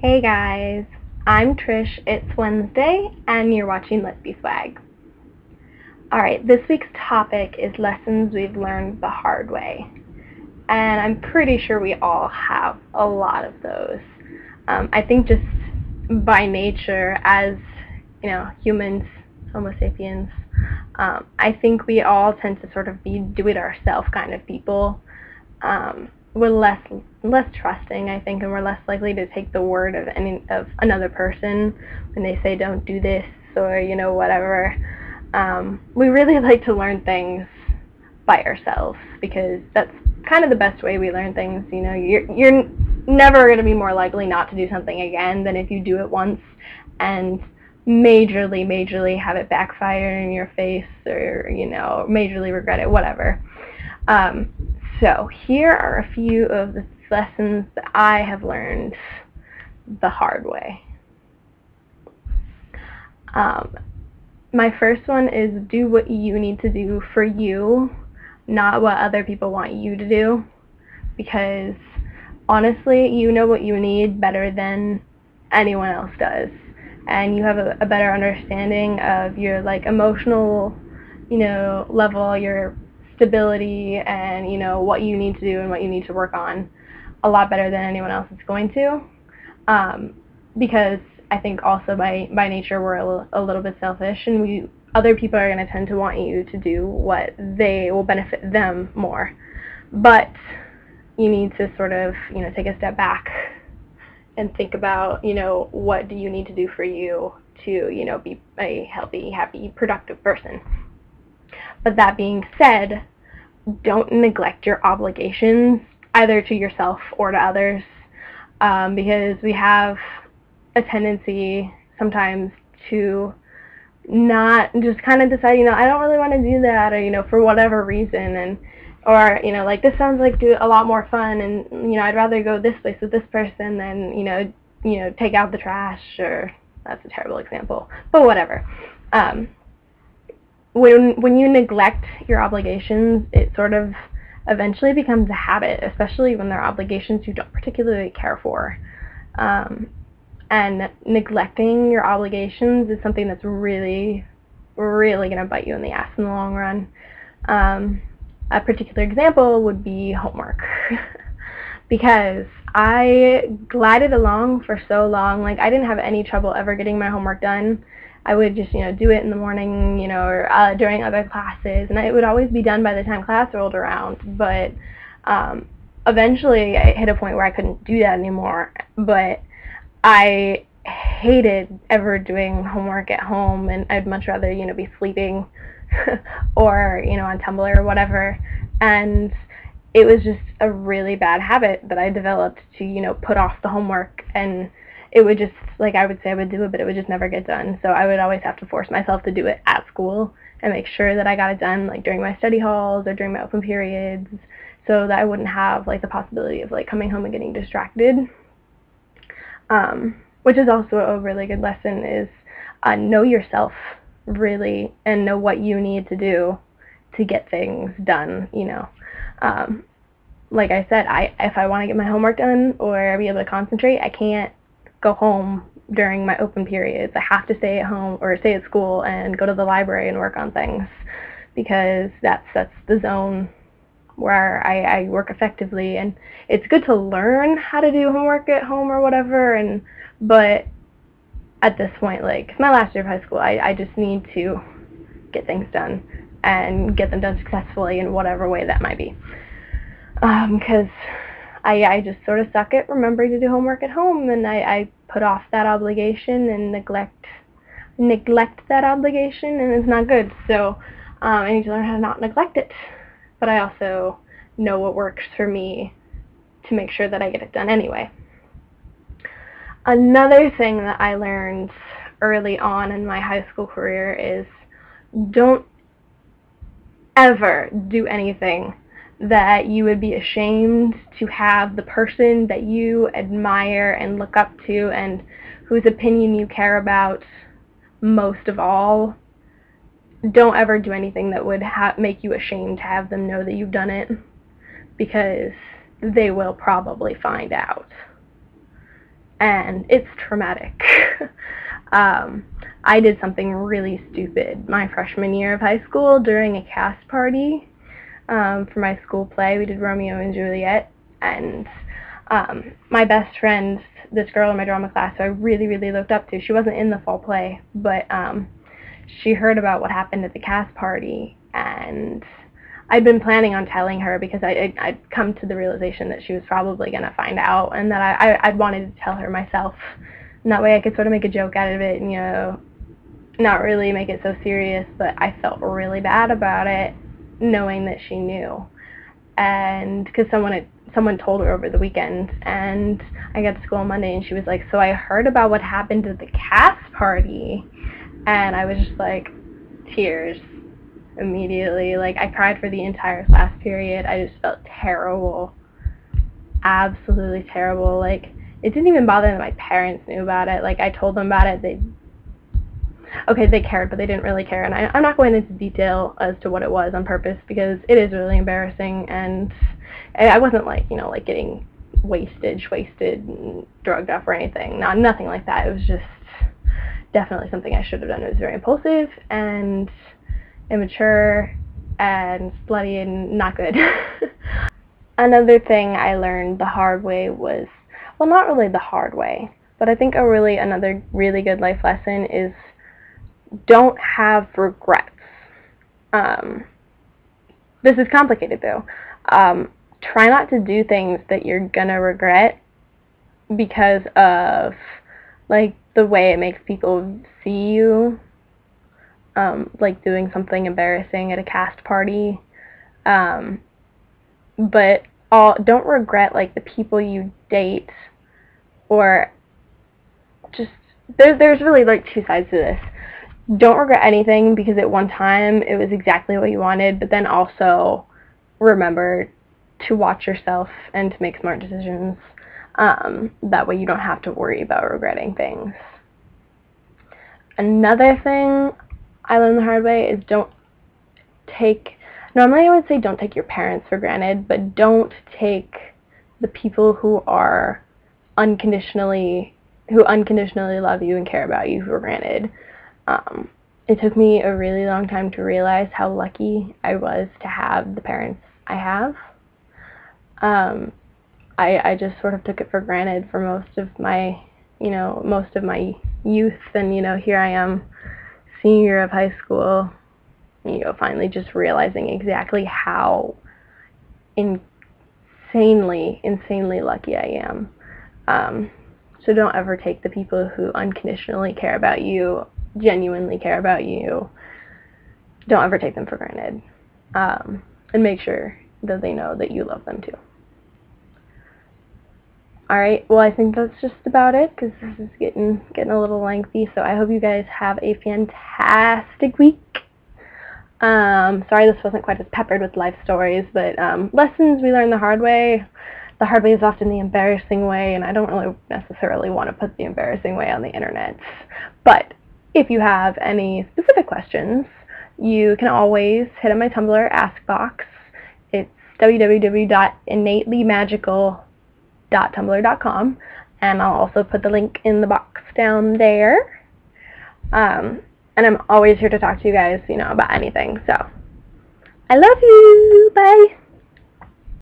Hey guys, I'm Trish, it's Wednesday, and you're watching lesbswag. Alright, this week's topic is lessons we've learned the hard way. And I'm pretty sure we all have a lot of those. I think just by nature, as humans, Homo sapiens, I think we all tend to sort of be do-it-ourself kind of people. We're less trusting, I think, and we're less likely to take the word of another person when they say don't do this or whatever. We really like to learn things by ourselves because that's kind of the best way we learn things. You're never going to be more likely not to do something again than if you do it once and majorly have it backfire in your face or majorly regret it, whatever. So here are a few of the lessons that I have learned the hard way. My first one is do what you need to do for you, not what other people want you to do, because honestly, you know what you need better than anyone else does, and you have a better understanding of your emotional level, your stability, and what you need to do and what you need to work on a lot better than anyone else is going to, because I think also by nature we're a little bit selfish, and other people are going to tend to want you to do what they will benefit them more, but you need to sort of take a step back and think about what do you need to do for you to be a healthy, happy, productive person. But that being said, don't neglect your obligations either to yourself or to others, because we have a tendency sometimes to not just kind of decide, I don't really want to do that, or for whatever reason, or this sounds like a lot more fun, and I'd rather go this place with this person than take out the trash, or that's a terrible example, but whatever. When you neglect your obligations, it sort of eventually becomes a habit, especially when they're obligations you don't particularly care for. And neglecting your obligations is something that's really, really going to bite you in the ass in the long run. A particular example would be homework. Because I glided along for so long, I didn't have any trouble ever getting my homework done. I would just, do it in the morning, or during other classes, and it would always be done by the time class rolled around. But eventually I hit a point where I couldn't do that anymore. But I hated ever doing homework at home, and I'd much rather, be sleeping or, on Tumblr or whatever. And it was just a really bad habit that I developed to, put off the homework, and it would just, I would say I would do it, but it would just never get done. So I would always have to force myself to do it at school and make sure that I got it done, during my study halls or during my open periods, so that I wouldn't have, the possibility of, coming home and getting distracted. Which is also a really good lesson, is know yourself, really, and know what you need to do to get things done, Like I said, if I want to get my homework done or be able to concentrate, I can't go home during my open periods. I have to stay at home or stay at school and go to the library and work on things, because that's the zone where I work effectively. And it's good to learn how to do homework at home or whatever, but at this point, it's my last year of high school, I just need to get things done and get them done successfully in whatever way that might be. Because I just sort of suck at remembering to do homework at home, and I put off that obligation and neglect that obligation, and it's not good. So I need to learn how to not neglect it, but I also know what works for me to make sure that I get it done anyway. Another thing that I learned early on in my high school career is don't ever do anything that you would be ashamed to have the person that you admire and look up to and whose opinion you care about most of all. Don't ever do anything that would make you ashamed to have them know that you've done it, because they will probably find out. and it's traumatic. I did something really stupid my freshman year of high school during a cast party for my school play. We did Romeo and Juliet, and my best friend, this girl in my drama class who I really, really looked up to, she wasn't in the fall play, but she heard about what happened at the cast party, and I'd been planning on telling her because I'd come to the realization that she was probably going to find out, and that I'd wanted to tell her myself, and that way I could sort of make a joke out of it and, you know, not really make it so serious, but I felt really bad about it knowing that she knew. And because someone told her over the weekend, and I got to school on Monday, and she was like, so I heard about what happened at the cast party, and I was just like, tears immediately. Like, I cried for the entire class period. I just felt terrible, absolutely terrible. Like, it didn't even bother that my parents knew about it. Like, I told them about it, they cared, but they didn't really care, and I'm not going into detail as to what it was on purpose, because it is really embarrassing, and I wasn't like, you know, like getting wasted and drugged up or anything. Nothing like that. It was just definitely something I should have done. It was very impulsive and immature and slutty and not good. Another thing I learned the hard way was, well, not really the hard way, but I think another really good life lesson is don't have regrets. This is complicated though. Try not to do things that you're gonna regret because of, like, the way it makes people see you, like doing something embarrassing at a cast party, but don't regret, like, the people you date, or just, there's really, like, two sides to this. Don't regret anything because at one time it was exactly what you wanted, but then also remember to watch yourself and to make smart decisions. That way you don't have to worry about regretting things. Another thing I learned the hard way is normally I would say don't take your parents for granted, but don't take the people who unconditionally love you and care about you for granted. It took me a really long time to realize how lucky I was to have the parents I have. I just sort of took it for granted for most of my youth, and, you know, here I am, senior year of high school, you know, finally just realizing exactly how insanely lucky I am. So don't ever take the people who unconditionally care about you, genuinely care about you, don't ever take them for granted. And make sure that they know that you love them too. Alright, well, I think that's just about it, because this is getting a little lengthy, so I hope you guys have a fantastic week. Sorry this wasn't quite as peppered with life stories, but lessons we learn the hard way. The hard way is often the embarrassing way, and I don't really necessarily want to put the embarrassing way on the internet. But if you have any specific questions, you can always hit on my Tumblr Ask Box. It's www.innatelymagical.tumblr.com, and I'll also put the link in the box down there. And I'm always here to talk to you guys, you know, about anything. So, I love you! Bye!